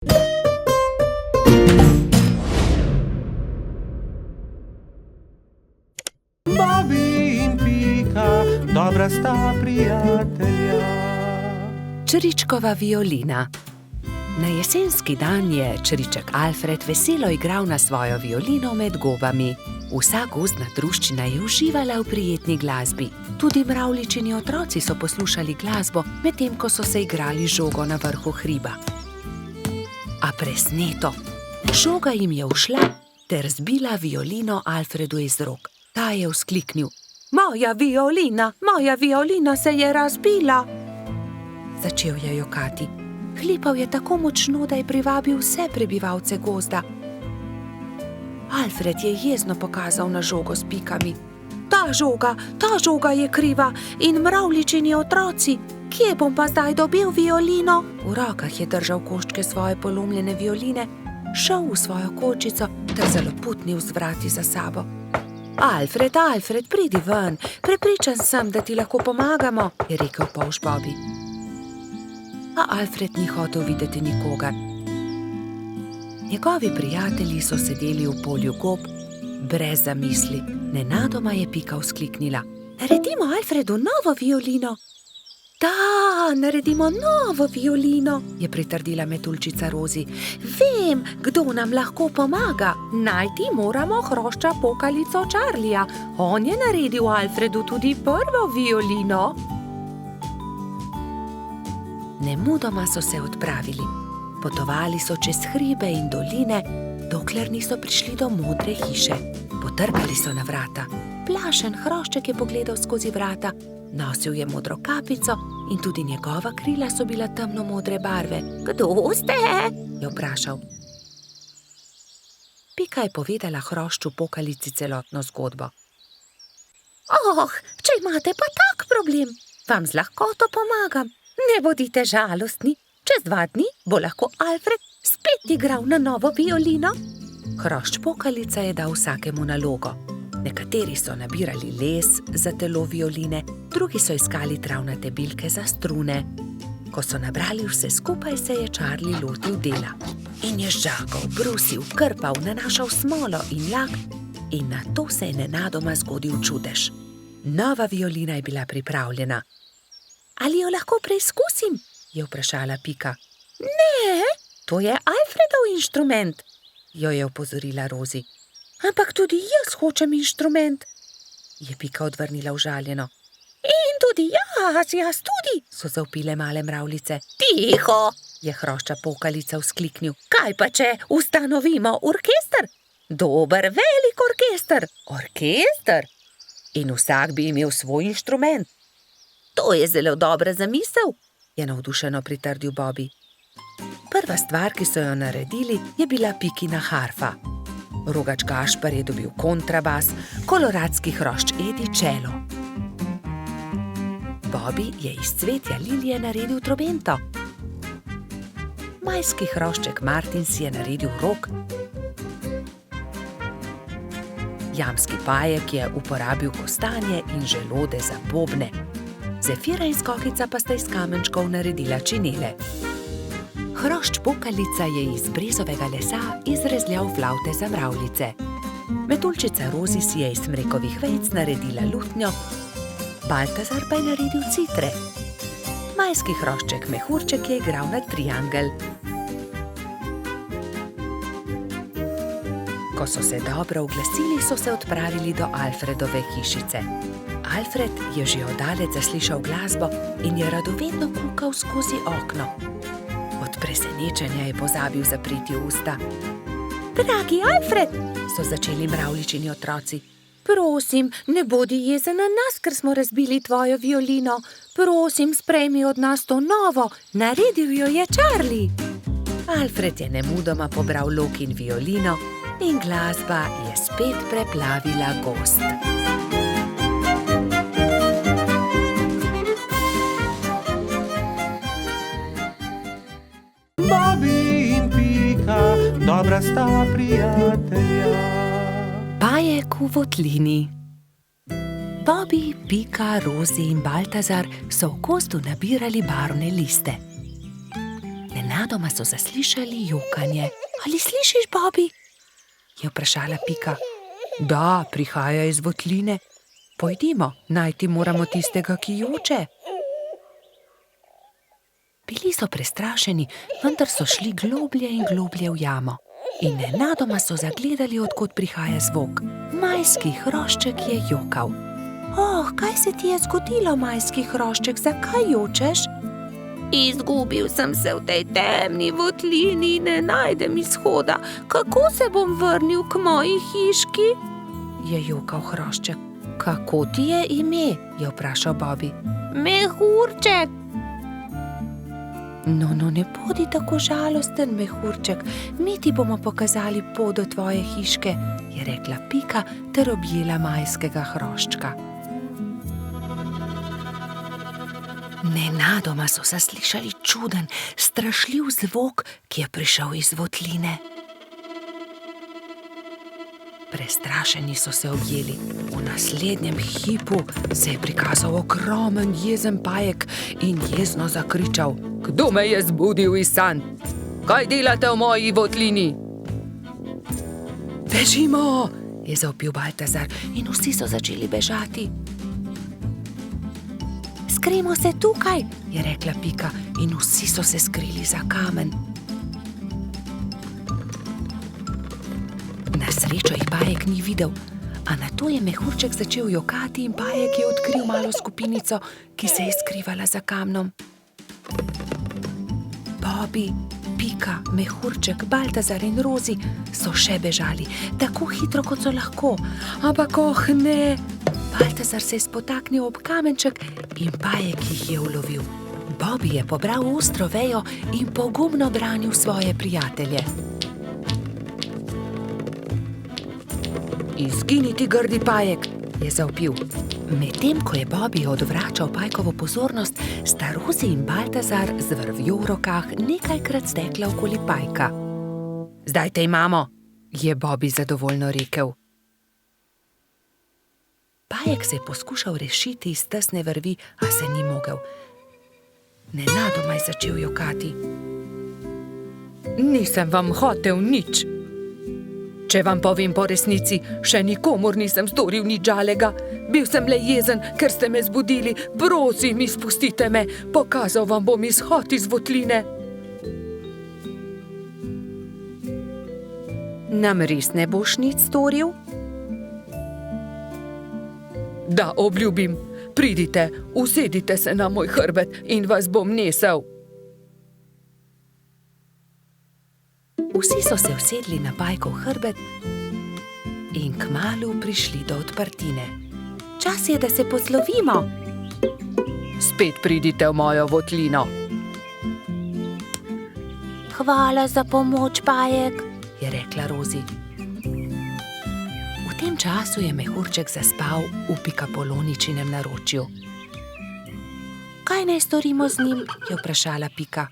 Bobby in Pika, dobra sta prijatelja. Čričkova violina. Na jesenski dan je čriček Alfred veselo igral na svojo violino med gobami. Vsa gozdna druščina je uživala v prijetni glasbi. Tudi mravljičini otroci so poslušali glasbo, medtem ko so se igrali žogo na vrhu hriba. A presneto! Žoga jim je ušla ter zbila violino Alfredu iz rok. Ta je vzkliknil: Moja violina se je razbila! Začel je jokati. Hlipal je tako močno, da je privabil vse prebivalce gozda. Alfred je jezno pokazal na žogo s pikami. Ta žoga je kriva in mravljičini otroci. Kje bom pa zdaj dobil violino? V rokah je držal koščke svoje polomljene violine, šel v svojo kočico ter zaloputnil z vrati za sabo. Alfred, pridi ven, prepričan sem, da ti lahko pomagamo, je rekel polž Bobby. A Alfred ni hotel videti nikogar. Njegovi prijatelji so sedeli v polju gob, brez zamisli. Nenadoma je Pika vzkliknila: Naredimo Alfredu novo violino! Da, naredimo novo violino, je pritrdila metuljčica Rozi. Vem, kdo nam lahko pomaga. Najti moramo hrošča pokalico Charlija. On je naredil Alfredu tudi prvo violino. Nemudoma so se odpravili. Potovali so čez hribe in doline, dokler niso prišli do modre hiše. Potrkali so na vrata. Plašen hrošček je pogledal skozi vrata. Nosil je modro kapico in tudi njegova krila so bila temno-modre barve. Kdo ste? Je vprašal. Pika je povedala hrošču pokalici celotno zgodbo. Če imate pa tak problem, vam z lahkoto pomagam. Ne bodite žalostni, čez 2 dni bo lahko Alfred spet igral na novo violino. Hrošč pokalica je dal vsakemu nalogo. Nekateri so nabirali les za telo violine, drugi so iskali travnate bilke za strune. Ko so nabrali vse skupaj, se je Charlie lotil dela. In je žagal, brusil, krpal, nanašal smolo in lak in nato se je nenadoma zgodil čudež. Nova violina je bila pripravljena. Ali jo lahko preizkusim? Je vprašala Pika. Ne, to je Alfredov inštrument, jo je opozorila Rozi. Ampak tudi jaz hočem inštrument, je Pika odvrnila užaljeno. In tudi jaz tudi, so zavpile male mravljice. Tiho, je hrošča pokalica vzkliknil. Kaj pa če ustanovimo orkester? Dober, velik orkester. Orkester? In vsak bi imel svoj inštrument. To je zelo dobra zamisel, je navdušeno pritrdil Bobby. Prva stvar, ki so jo naredili, je bila Pikina harfa. Rogač Gašper je dobil kontrabas, koloradski hrošč Edi čelo. Bobby je iz cvetja lilije naredil trobento. Majski hrošček Martin si je naredil rog. Jamski pajek je uporabil kostanje in želode za bobne. Zefira in Skokica pa sta iz kamenčkov naredila činele. Hrošč pokalica je iz brezovega lesa izrezljal flavte za mravljice. Metuljčica Rozi si je iz smrekovih vejic naredila lutnjo, Baltazar pa je naredil citre. Majski hrošček Mehurček je igral na triangel. Ko so se dobro oglasili, so se odpravili do Alfredove hišice. Alfred je že oddaleč zaslišal glasbo in je radovedno kukal skozi okno. Od presenečenja je pozabil zapreti usta. Dragi Alfred, so začeli mravljičini otroci. Prosim, ne bodi jezen na nas, ker smo razbili tvojo violino. Prosim, sprejmi od nas to novo, naredil jo je Charlie. Alfred je nemudoma pobral lok in violino in glasba je spet preplavila gozd. Bobby in Pika, dobra sta prijatelja. Pajek v votlini. Bobby, Pika, Rozi in Baltazar so v gozdu nabirali barvne liste. Nenadoma so zaslišali jokanje. Ali slišiš, Bobby? Je vprašala Pika. Da, prihaja iz votline. Pojdimo, najti moramo tistega, ki joče. Bili so prestrašeni, vendar so šli globlje in globlje v jamo. In nenadoma so zagledali, odkot prihaja zvok. Majski hrošček je jokal. Kaj se ti je zgodilo, majski hrošček, zakaj jočeš? Izgubil sem se v tej temni votlini in ne najdem izhoda. Kako se bom vrnil k moji hiški? Je jokal hrošček. Kako ti je ime? Je vprašal Bobby. Mehurček. No, ne bodi tako žalosten, mehurček. Mi ti bomo pokazali pot do tvoje hiške, je rekla Pika ter objela majskega hroščka. Nenadoma so zaslišali čuden, strašljiv zvok, ki je prišel iz votline. Prestrašeni so se objeli. V naslednjem hipu se je prikazal ogromen jezen pajek in jezno zakričal: Kdo me je zbudil iz sanj? Kaj delate v moji votlini? Bežimo, je zavpil Baltazar in vsi so začeli bežati. Skrijmo se tukaj, je rekla Pika in vsi so se skrili za kamen. Na srečo jih pajek ni videl, a nato je mehurček začel jokati in pajek je odkril malo skupinico, ki se je skrivala za kamnom. Bobby, Pika, mehurček, Baltazar in Rozi so še bežali, tako hitro, kot so lahko. Ampak ne! Baltazar se je spotaknil ob kamenček in pajek jih je ulovil. Bobby je pobral ostro vejo in pogumno branil svoje prijatelje. Izgini ti, grdi pajek, je zavpil. Medtem ko je Bobby odvračal pajkovo pozornost, sta Rozi in Baltazar z vrvjo v rokah nekajkrat stekla okoli pajka. Zdaj te imamo, je Bobby zadovoljno rekel. Pajek se je poskušal rešiti iz tesne vrvi, a se ni mogel. Nenadoma je začel jokati. Nisem vam hotel nič. Če vam povem po resnici, še nikomur nisem storil nič žalega. Bil sem le jezen, ker ste me zbudili. Prosim, izpustite me, pokazal vam bom izhod iz votline. Nam res ne boš nič storil? Da, obljubim. Pridite, usedite se na moj hrbet in vas bom nesel. Vsi so se usedli na pajkov hrbet in kmalu prišli do odprtine. Čas je, da se poslovimo. Spet pridite v mojo votlino. Hvala za pomoč, pajek, je rekla Rozi. V tem času je mehurček zaspal v Pikapoloničinem naročju. Kaj naj storimo z njim, je vprašala Pika.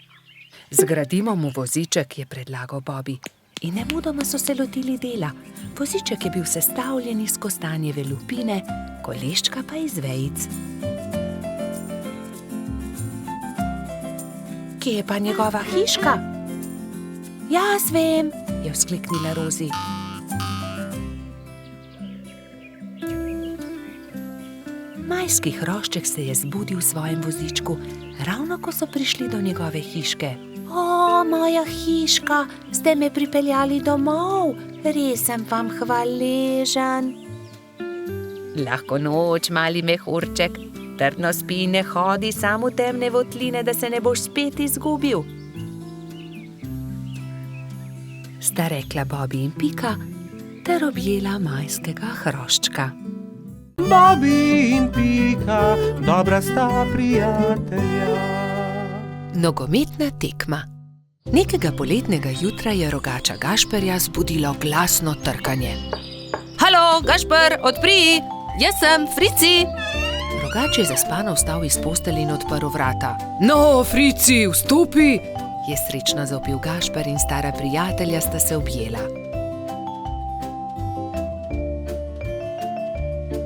Zgradimo mu voziček, je predlagal Bobby. In nemudoma so se lotili dela. Voziček je bil sestavljen iz kostanjeve lupine, koleščka pa iz vejic. Kje je pa njegova hiška? Jaz vem, je vzkliknila Rozi. Majski hrošček se je zbudil v svojem vozičku, ravno ko so prišli do njegove hiške. Moja hiška, ste me pripeljali domov, res sem vam hvaležen. Lahko noč, mali mehurček, trdno spi in ne hodi samo v temne votline, da se ne boš spet izgubil. Sta rekla Bobby in Pika ter objela majskega hroščka. Bobby in Pika, dobra sta prijatelja. Nogometna tekma. Nekega poletnega jutra je rogača Gašperja zbudilo glasno trkanje. Halo, Gašper, odpri! Jaz sem, Frici! Rogač je zaspano vstal iz postelje in odprl vrata. No, Frici, vstopi! Je srečno zavpil Gašper in stara prijatelja sta se objela.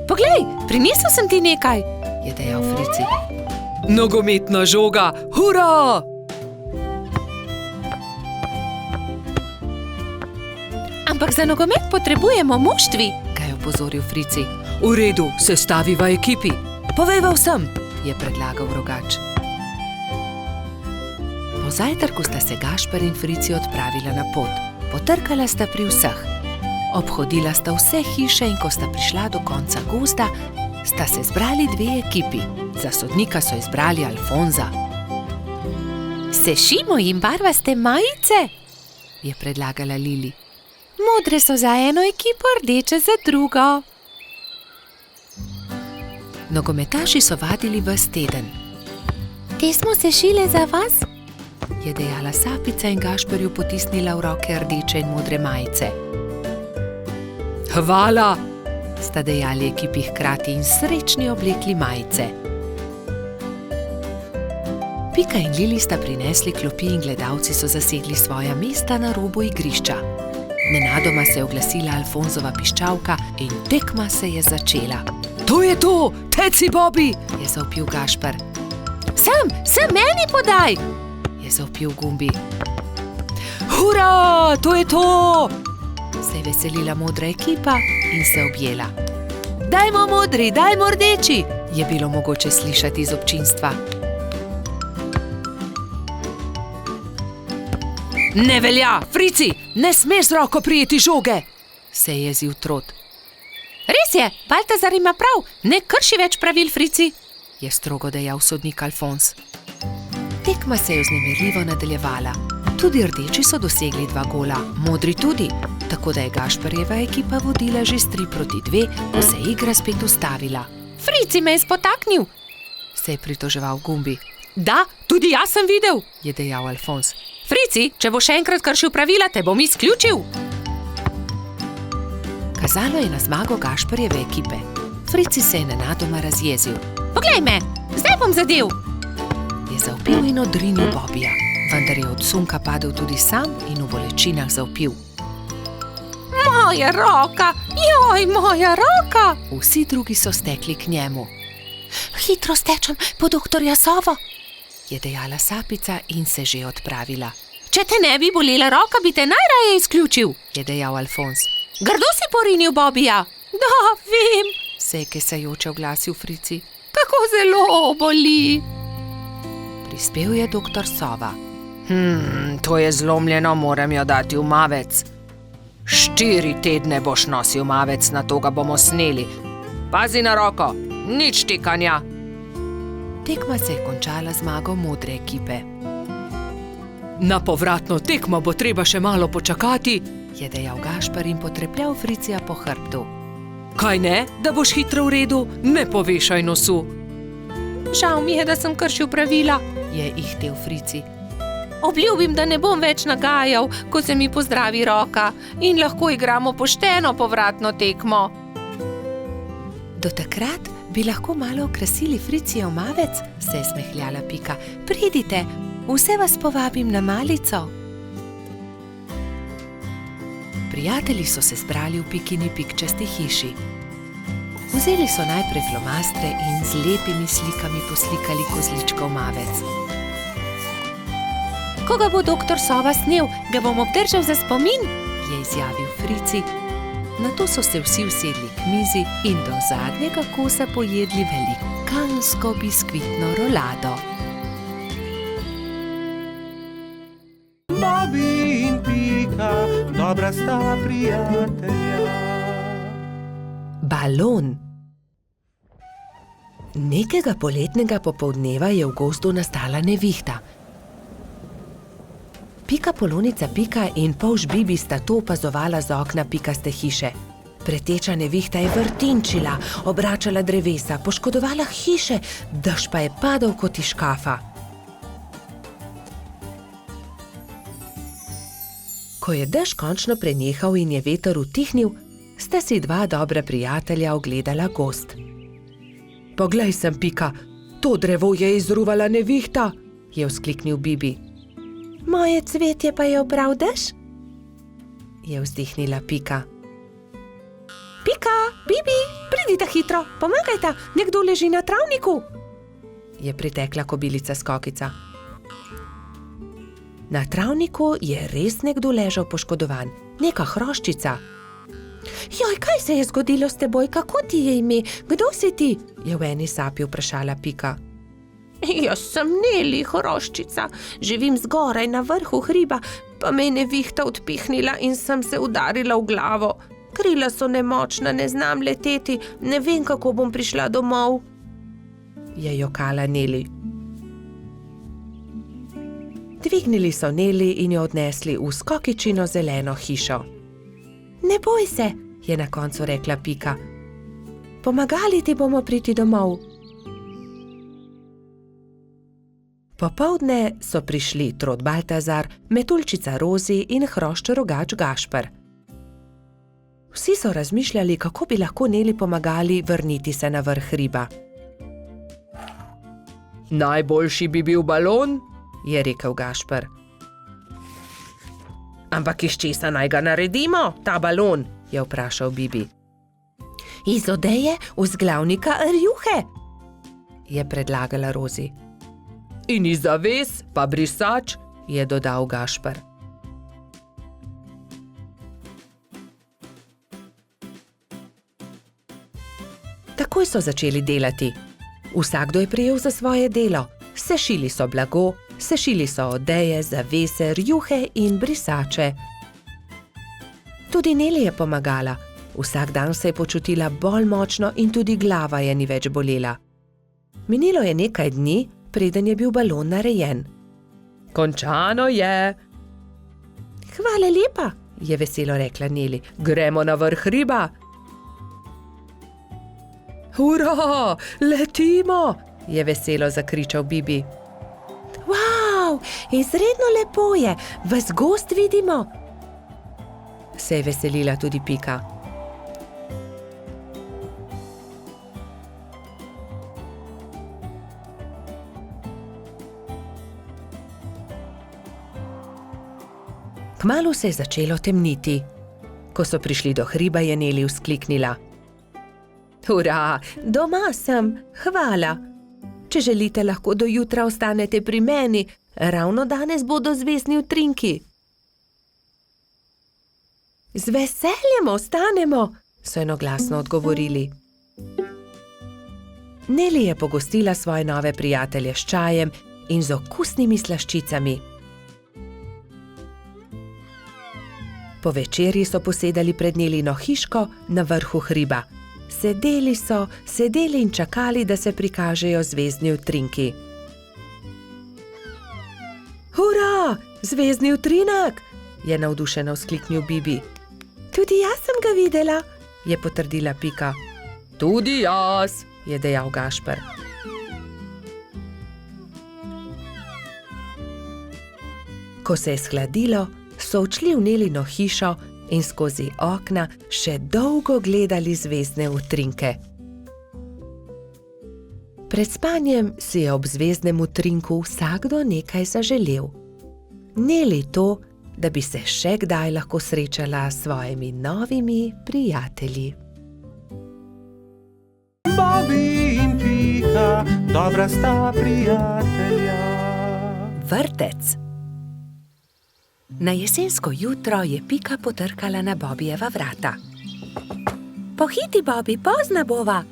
Poglej, prinesel sem ti nekaj, je dejal Frici. Nogometna žoga, hura! ampak za nogomet potrebujemo moštvi, ga je opozoril Frici. V redu, sestaviva ekipi. Povejva vsem, je predlagal Rogač. Po zajtrku sta se Gašper in Frici odpravila na pot. Potrkala sta pri vseh. Obhodila sta vse hiše in ko sta prišla do konca gozda, sta se zbrali dve ekipi. Za sodnika so izbrali Alfonza. Sešimo jim barvaste majice, je predlagala Lili. Modre so za eno ekipo, rdeče za drugo. Nogometaši so vadili ves teden. Te smo sešile za vas, je dejala Sapica in Gašperju potisnila v roke rdeče in modre majice. Hvala, sta dejali ekipi hkrati in srečni oblekli majice. Pika in Lili sta prinesli klopi in gledalci so zasedli svoja mesta na robu igrišča. Nenadoma se je oglasila Alfonzova piščalka in tekma se je začela. To je to, teci Bobi, je zavpil Gašper. Sem meni podaj, je zavpil Gumbi. Hura, to je to, se je veselila modra ekipa in se objela. Dajmo modri, dajmo rdeči, je bilo mogoče slišati iz občinstva. Ne velja, Frici, ne smeš z roko prijeti žoge, se je jezil Trot. Res je, Baltazar ima prav, ne krši več pravil, Frici, je strogo dejal sodnik Alfonz. Tekma se je vznemirljivo nadaljevala. Tudi rdeči so dosegli 2 gola, modri tudi, tako da je Gašperjeva ekipa vodila že s 3-2, ko se je igra spet ustavila. Frici me je spotaknil, se je pritoževal Gumbi. Da, tudi jaz sem videl, je dejal Alfonz. Frici, če bo še enkrat kršil pravila, te bom izključil. Kazalo je na zmago Gašperjeve ekipe. Frici se je nenadoma razjezil. Poglej me, zdaj bom zadel, je zavpil in odrinil Bobija, vendar je od sunka padel tudi sam in v bolečinah zavpil. Moja roka, joj, moja roka! Vsi drugi so stekli k njemu. Hitro stečem po doktorja Sovo, je dejala Sapica in se že odpravila. Če te ne bi bolela roka, bi te najraje izključil, je dejal Alfonz. Grdo si porinil Bobija. Da, vem, se je kesajoče oglasil Frici. Kako zelo boli. Prispel je doktor Sova. To je zlomljeno, moram jo dati v mavec. 4 tedne boš nosil mavec, na to ga bomo sneli. Pazi na roko, nič tikanja. Tekma se je končala zmago modre ekipe. Na povratno tekmo bo treba še malo počakati, je dejal Gašper in potrepljal Fricija po hrbtu. Kaj ne, da boš hitro v redu, ne povešaj nosu. Žal mi je, da sem kršil pravila, je ihtel Frici. Obljubim, da ne bom več nagajal, ko se mi pozdravi roka in lahko igramo pošteno povratno tekmo. Do takrat bi lahko malo okrasili Fricijev mavec, se je smehljala Pika. Pridite, vse vas povabim na malico. Prijatelji so se zbrali v Pikini pikčasti hiši. Vzeli so najprej flomastre in z lepimi slikami poslikali kozličkov mavec. Ko ga bo doktor Sova snel, ga bom obdržal za spomin, je izjavil Frici. Nato so se vsi usedli k mizi in do zadnjega kosa pojedli velikansko biskvitno rolado. Bobi in Pika, dobra sta prijatelja. Balon. Nekega poletnega popoldneva je v gozdu nastala nevihta. Pika Polonica Pika in polž Bibi sta to opazovala z okna pikaste hiše. Preteča nevihta je vrtinčila, obračala drevesa, poškodovala hiše, dež pa je padal kot iz škafa. Ko je dež končno prenehal in je veter utihnil, sta si 2 dobra prijatelja ogledala gozd. Poglej sem, Pika, to drevo je izruvala nevihta, je vzkliknil Bibi. Moje cvetje pa je obral dež, je vzdihnila Pika. Pika, Bibi, pridite hitro, pomagajta, nekdo leži na travniku, je pritekla kobilica Skokica. Na travniku je res nekdo ležal poškodovan, neka hroščica. Joj, kaj se je zgodilo s teboj, kako ti je ime, kdo si ti? Je v eni sapi vprašala Pika. Jaz sem Neli, hroščica, živim zgoraj na vrhu hriba, pa me je nevihta odpihnila in sem se udarila v glavo. Krila so nemočna, ne znam leteti, ne vem, kako bom prišla domov. Je jokala Neli. Dvignili so Neli in jo odnesli v skokičino zeleno hišo. Ne boj se, je na koncu rekla Pika. Pomagali ti bomo priti domov. Popoldne so prišli Trod Baltazar, Metuljčica Rozi in hrošč rogač Gašper. Vsi so razmišljali, kako bi lahko Neli pomagali vrniti se na vrh hriba. Najboljši bi bil balon, je rekel Gašper. Ampak iz česa naj ga naredimo, ta balon, je vprašal Bibi. Iz odeje vzglavnika rjuhe, je predlagala Rozi. in iz zaves pa brisač, je dodal Gašper. Takoj so začeli delati. Vsakdo je prijel za svoje delo. Sešili so blago, sešili so odeje, zavese, rjuhe in brisače. Tudi Neli je pomagala. Vsak dan se je počutila bolj močno in tudi glava je ni več bolela. Minilo je nekaj dni, preden je bil balon narejen. končano je. Hvala lepa, je veselo rekla Neli. Gremo na vrh hriba. Hurra, letimo, je veselo zakričal Bibi. Wow, izredno lepo je, ves gozd vidimo, se je veselila tudi Pika. Kmalu se je začelo temniti. Ko so prišli do hriba, je Neli vzkliknila. Hurra, doma sem, hvala. Če želite, lahko do jutra ostanete pri meni, ravno danes bodo zvezdni utrinki. Z veseljem ostanemo, so enoglasno odgovorili. Neli je pogostila svoje nove prijatelje s čajem in z okusnimi slaščicami. Po večerji so posedali pred Nelino hiško na vrhu hriba. Sedeli in čakali, da se prikažejo zvezdni utrinki. Hurra, zvezdni utrinek, je navdušeno vzkliknil Bibi. Tudi jaz sem ga videla, je potrdila Pika. Tudi jaz, je dejal Gašper. Ko se je shladilo, so odšli v Nelino hišo in skozi okna še dolgo gledali zvezdne utrinke. Pred spanjem si je ob zvezdnem utrinku vsakdo nekaj zaželel. Neli to, da bi se še kdaj lahko srečala s svojimi novimi prijatelji. Bobby in Pika, dobra sta prijatelja. Vrtec. Na jesensko jutro je Pika potrkala na Bobijeva vrata. Pohiti, Bobi, pozna bova!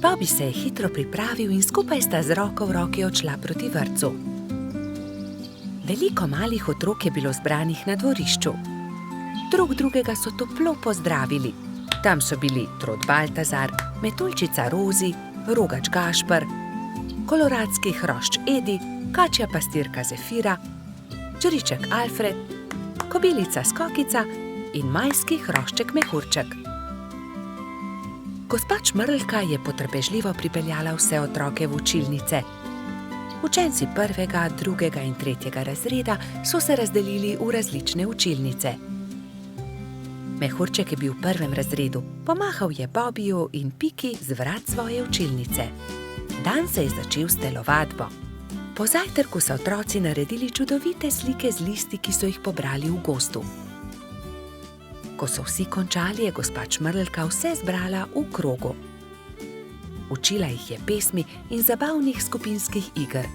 Bobi se je hitro pripravil in skupaj sta z roko v roki odšla proti vrtcu. Veliko malih otrok je bilo zbranih na dvorišču. Drug drugega so toplo pozdravili. Tam so bili Trod Baltazar, Metuljčica Rozi, rogač Gašper, koloradski hrošč Edi, kačja pastirka Zefira, čriček Alfred, kobilica Skokica in majski hrošček Mehurček. Gospa Čmrlka je potrpežljivo pripeljala vse otroke v učilnice. Učenci 1., 2. in 3. razreda so se razdelili v različne učilnice. Mehurček je bil v 1. razredu, pomahal je Bobiju in Piki z vrat svoje učilnice. Dan se je začel s telovadbo. Po zajtrku so otroci naredili čudovite slike z listi, ki so jih pobrali v gozdu. Ko so vsi končali, je gospa Čmrlka vse zbrala v krogu. Učila jih je pesmi in zabavnih skupinskih iger.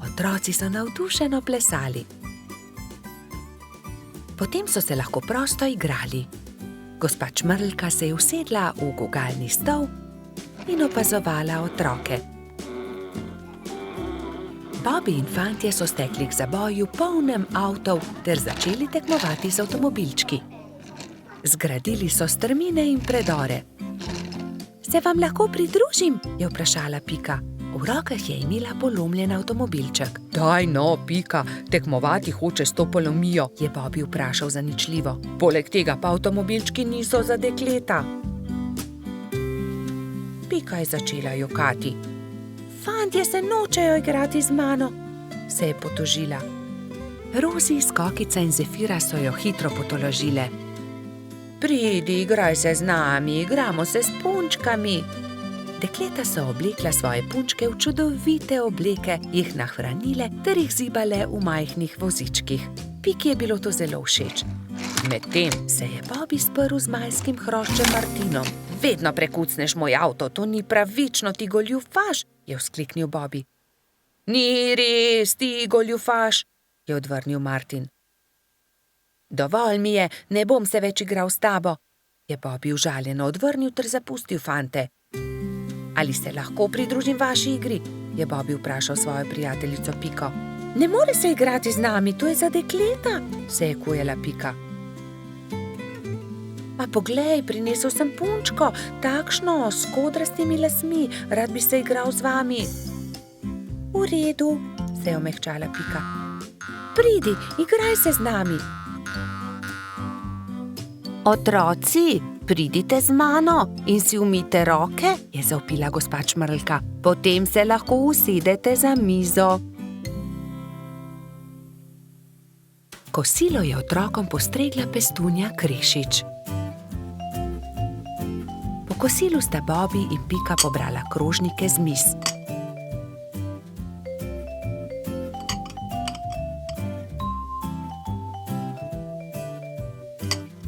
Otroci so navdušeno plesali. Potem so se lahko prosto igrali. Gospa Čmrlka se je usedla v gugalni stol in opazovala otroke. Bobby in fantje so stekli k zaboju polnem avtov ter začeli tekmovati z avtomobilčki. Zgradili so strmine in predore. Se vam lahko pridružim? Je vprašala Pika. V rokah je imela polomljen avtomobilček. Daj no, Pika, tekmovati hoče s to polomijo, je Bobby vprašal zaničljivo. Poleg tega pa avtomobilčki niso za dekleta. Pika je začela jokati. Fantje se nočejo igrati z mano, se je potožila. Rozi, Skokica in Zefira so jo hitro potolažile. Pridi, igraj se z nami, igramo se s punčkami. Dekleta so oblekla svoje punčke v čudovite obleke, jih nahranile ter jih zibale v majhnih vozičkih. Piki je bilo to zelo všeč. Medtem se je Bobby sprl z majskim hroščem Martinom. Vedno prekucneš moj avto, to ni pravično, ti goljufaš, je vzkliknil Bobby. Ni res, ti goljufaš, je odvrnil Martin. Dovolj mi je, ne bom se več igral s tabo, je Bobby užaljeno odvrnil ter zapustil fante. Ali se lahko pridružim vaši igri? Je Bobby vprašal svojo prijateljico Piko. Ne more se igrati z nami, to je za dekleta, se je kujala Pika. Pa poglej, prinesel sem punčko, takšno, s kodrastimi lasmi, rad bi se igral z vami. V redu, se je omehčala Pika. Pridi, igraj se z nami. Otroci, pridite z mano in si umijte roke, je zavpila gospa Čmrlka. Potem se lahko usedete za mizo. Kosilo je otrokom postregla pestunja Krešič. Po kosilu sta Bobby in Pika pobrala krožnike z miz.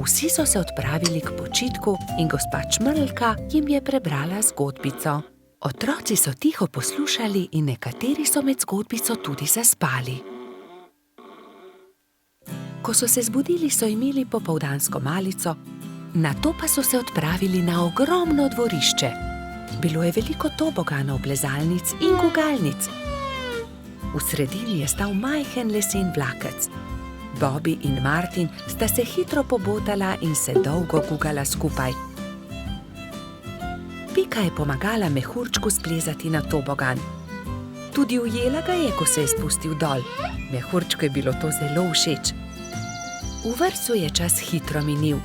Vsi so se odpravili k počitku in gospa Čmrlka jim je prebrala zgodbico. Otroci so tiho poslušali in nekateri so med zgodbico tudi zaspali. Ko so se zbudili, so imeli popoldansko malico, nato pa so se odpravili na ogromno dvorišče. Bilo je veliko toboganov, plezalnic in gugalnic. V sredini je stal majhen lesen vlakec. Bobby in Martin sta se hitro pobotala in se dolgo gugala skupaj. Pika je pomagala mehurčku splezati na tobogan. Tudi ujela ga je, ko se je spustil dol. Mehurčku je bilo to zelo všeč. V vrtcu je čas hitro minil.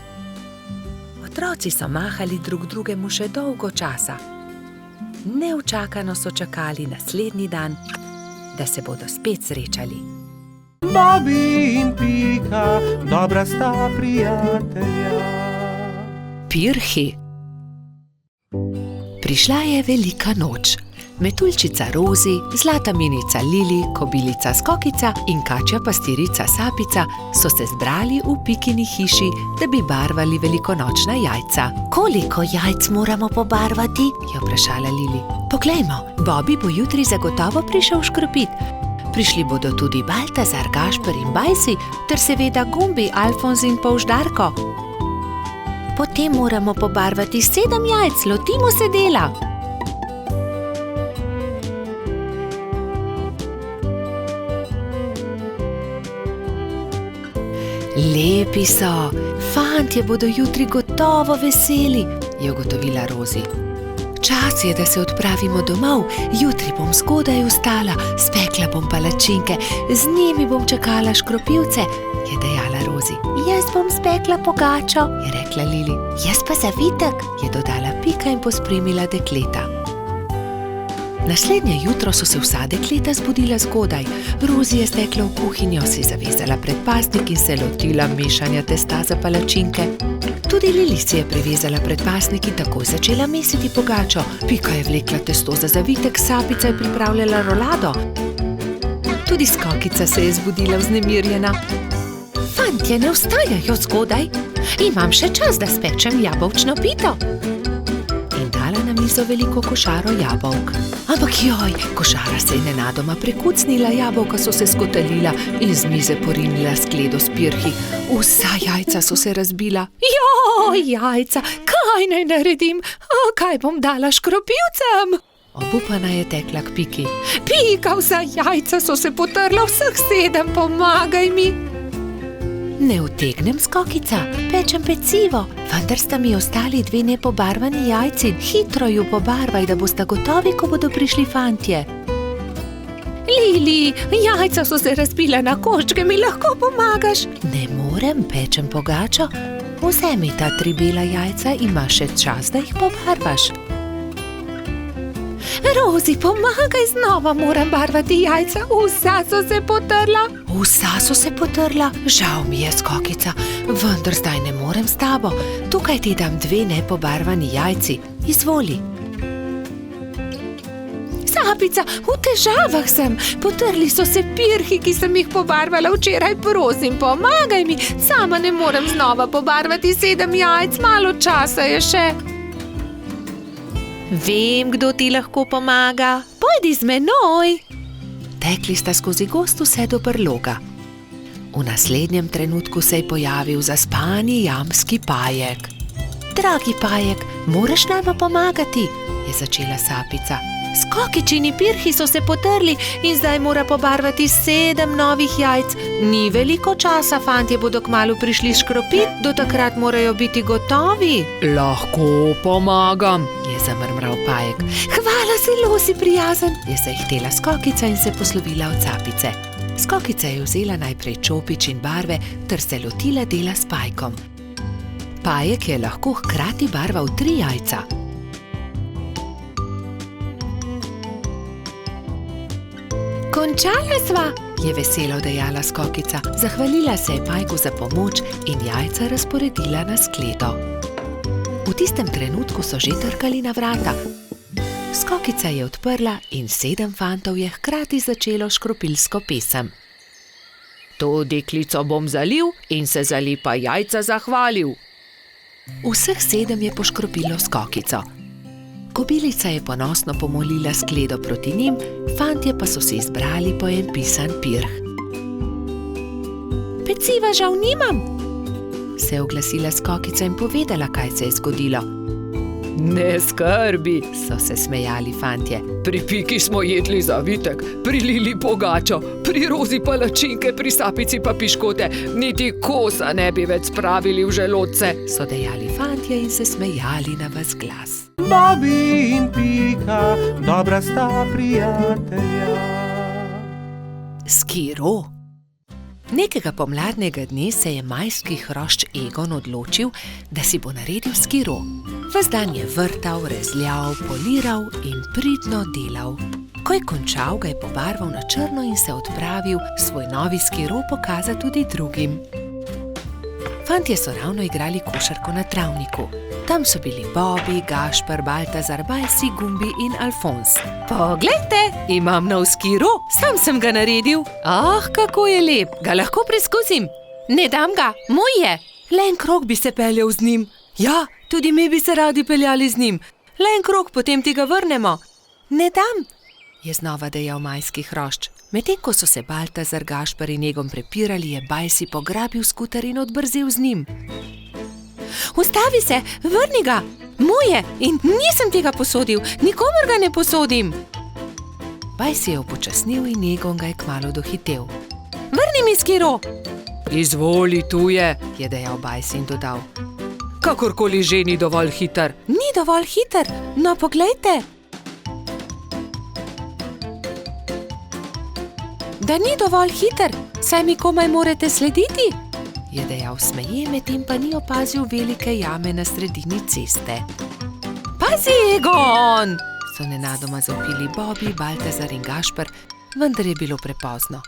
Otroci so mahali drug drugemu še dolgo časa. Neučakano so čakali naslednji dan, da se bodo spet srečali. Bobby in Pika, dobra sta prijatelja. Pirhi. Prišla je velika noč. Metuljčica Rozi, zlata minica Lili, kobilica Skokica in kačja pastirica Sapica so se zbrali v Pikini hiši, da bi barvali velikonočna jajca. Koliko jajc moramo pobarvati? Je vprašala Lili. Poglejmo, Bobby bo jutri zagotovo prišel škropit. Prišli bodo tudi Baltazar, Gašper in Bajsi, ter seveda Gumbi, Alfonz in Polždarko. Potem moramo pobarvati 7 jajc, lotimo se dela. Lepi so, fantje bodo jutri gotovo veseli, je ugotovila Rozi. Čas je, da se odpravimo domov, jutri bom zgodaj vstala, spekla bom palačinke, z njimi bom čakala škropivce, je dejala Rozi. Jaz bom spekla pogačo, je rekla Lili. Jaz pa zavitek, je dodala Pika in pospremila dekleta. Naslednje jutro so se vsa dekleta zbudila zgodaj. Rozi je stekla v kuhinjo, si zavezala predpasnik in se lotila mešanja testa za palačinke. Tudi Lili si je privezala predpasnik in takoj začela mesiti pogačo. Pika je vlekla testo za zavitek, Sapica je pripravljala rolado. Tudi Skokica se je zbudila vznemirjena. Fantje ne vstajajo zgodaj, imam še čas, da spečem jabolčno pito. In dala na mizo veliko košaro jabolk. Ampak joj, košara se je nenadoma prekucnila, jabolka so se skotalila in z mize porinila skledo s pirhi. Vsa jajca so se razbila. Joj, jajca, kaj naj naredim? Kaj bom dala škropilcem? Obupana je tekla k Piki. Pika, vsa jajca so se potrla, vseh 7, pomagaj mi. Ne utegnem, Skokica, pečem pecivo, vendar sta mi ostali 2 nepobarvani jajci. Hitro ju pobarvaj, da boste gotovi, ko bodo prišli fantje. Lili, jajca so se razbila na koščke, mi lahko pomagaš? Ne morem, pečem pogačo. Vzemi ta 3 bela jajca, imaš še čas, da jih pobarvaš. Rozi, pomagaj, znova moram barvati jajca, vsa so se potrla. Vsa so se potrla? Žal mi je, Skokica, vendar zdaj ne morem s tabo. Tukaj ti dam 2 nepobarvani jajci, izvoli. Sapica, v težavah sem, potrli so se pirhi, ki sem jih pobarvala včeraj, prosim, pomagaj mi, sama ne morem znova pobarvati 7 jajc, malo časa je še. Vem, kdo ti lahko pomaga. Pojdi z menoj. Tekli sta skozi gozd vse do brloga. V naslednjem trenutku se je pojavil zaspani jamski Pajek. Dragi Pajek, moraš nama pomagati, je začela Sapica. Skokičini pirhi so se potrli in zdaj mora pobarvati 7 novih jajc. Ni veliko časa, fantje bodo kmalu prišli škropit, do takrat morajo biti gotovi. Lahko pomagam, je zamrmral Pajek. Hvala, zelo si prijazen, je zahtela Skokica in se poslovila od Sapice. Skokica je vzela najprej čopič in barve ter se lotila dela s Pajkom. Pajek je lahko hkrati barval 3 jajca. Končala sva, je veselo dejala Skokica. Zahvalila se je Pajku za pomoč in jajca razporedila na skledo. V tistem trenutku so že trkali na vrata. Skokica je odprla in 7 fantov je hkrati začelo škropilsko pesem. To deklico bom zalil in se za lepa jajca zahvalil. Vseh 7 je poškropilo Skokico. Kobilica je ponosno pomolila skledo proti njim, fantje pa so se izbrali po en pisan pirh. Peciva žal nimam, se je oglasila Skokica in povedala, kaj se je zgodilo. Ne skrbi, so se smejali fantje. Pri Piki smo jedli zavitek, pri Lili pogačo, pri Rozi palačinke, pri Sapici pa piškote, niti kosa ne bi več spravili v želodce, so dejali fantje in se smejali na ves glas. Bobi in Pika, dobra sta prijatelja. Skiro. Nekega pomladnega dne se je majski hrošč Egon odločil, da si bo naredil skiro. Ves dan je vrtal, rezljal, poliral in pridno delal. Ko je končal, ga je pobarval na črno in se odpravil svoj novi skiro pokazati tudi drugim. Fantje so ravno igrali košarko na travniku. Tam so bili Bobi, Gašper, Baltazar, Bajsi, Gumbi in Alfons. Poglejte, imam nov skiro, sam sem ga naredil. Kako je lep, ga lahko preskusim. Ne dam ga, moj je. Le en krog bi se peljal z njim. Ja, tudi mi bi se radi peljali z njim. Le en krog, potem ti ga vrnemo. Ne dam, je znova dejal majski hrošč. Medtem ko so se Baltazar, Gašper in Egon prepirali, je Bajsi pograbil skuter in odbrzel z njim. Ustavi se, vrni ga, moj je in nisem tega posodil, nikomur ga ne posodim. Bajsi je upočasnil in Egon ga je kmalu dohitel. Vrni mi skiro. Izvoli, tu je dejal Bajsi in dodal. Kakorkoli že ni dovolj hiter. Ni dovolj hiter, no poglejte. Da ni dovolj hiter, saj mi komaj morate slediti, je dejal smeje, medtem pa ni opazil velike jame na sredini ceste. Pazi, Egon! So nenadoma zavpili Bobi, Baltazar in Gašper, vendar je bilo prepozno.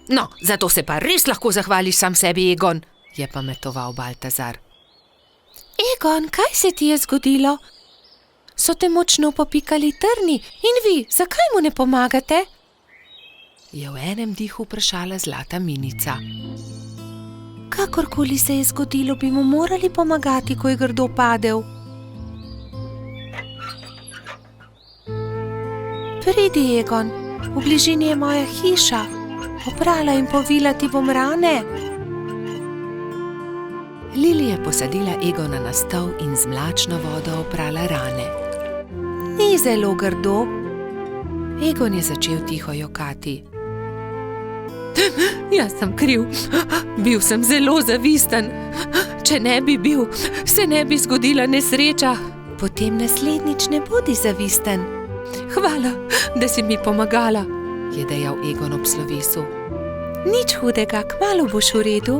No, zato se pa res lahko zahvališ sam sebi, Egon, je pametoval Baltazar. Egon, kaj se ti je zgodilo? So te močno popikali trni in vi, zakaj mu ne pomagate? Je v enem dihu vprašala zlata minica. Kakorkoli se je zgodilo, bi mu morali pomagati, ko je grdo padel. Pridi, Egon, v bližini je moja hiša. Oprala in povila ti bom rane. Lili je posadila Egona na stol in z mlačno vodo oprala rane. Ni zelo grdo. Egon je začel tiho jokati. Jaz sem kriv. Bil sem zelo zavisten. Če ne bi bil, se ne bi zgodila nesreča. Potem naslednjič ne bodi zavisten. Hvala, da si mi pomagala, je dejal Egon ob slovesu. Nič hudega, kmalu boš v redu.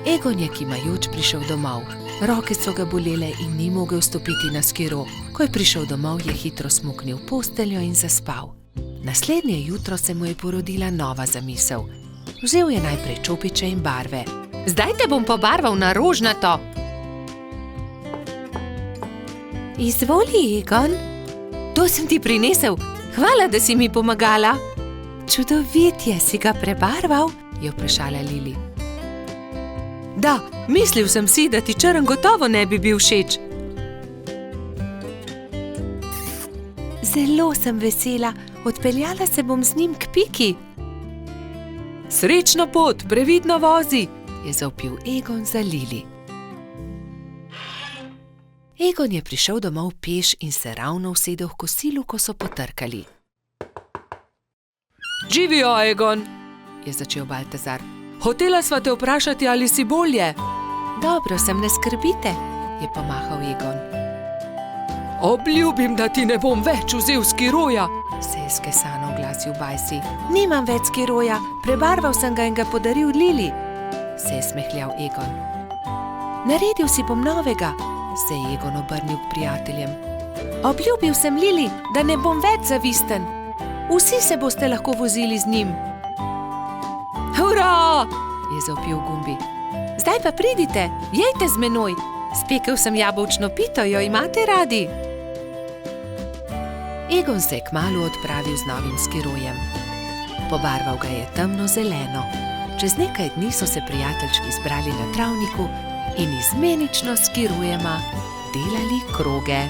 Egon je kimajoč prišel domov. Roke so ga bolele in ni mogel stopiti na skiro. Ko je prišel domov, je hitro smuknil v posteljo in zaspal. Naslednje jutro se mu je porodila nova zamisel. Vzel je najprej čopiče in barve. Zdaj te bom pobarval na rožnato. Izvoli, Egon. To sem ti prinesel. Hvala, da si mi pomagala. Čudovit je, si ga prebarval, je vprašala Lili. Da, mislil sem si, da ti črn gotovo ne bi bil všeč. Zelo sem vesela. Odpeljala se bom z njim k Piki. Srečno pot, previdno vozi, je zavpil Egon za Lili. Egon je prišel domov peš in se ravno usedel v kosilu, ko so potrkali. Živijo, Egon, je začel Baltazar. Hotela sva te vprašati, ali si bolje. Dobro sem, ne skrbite, je pomahal Egon. Obljubim, da ti ne bom več vzel skiroja, se je skesano oglasil Bajsi. Nimam več skiroja, prebarval sem ga in ga podaril Lili, se je smehljal Egon. Naredil si bom novega, se je Egon obrnil k prijateljem. Obljubil sem Lili, da ne bom več zavisten. Vsi se boste lahko vozili z njim. Hurra, je zavpil Gumbi. Zdaj pa pridite, jejte z menoj. Spekel sem jabolčno pito, jo imate radi? Egon se je kmalu odpravil z novim skirojem. Pobarval ga je temno zeleno. Čez nekaj dni so se prijateljčki zbrali na travniku in izmenično s skirojema delali kroge.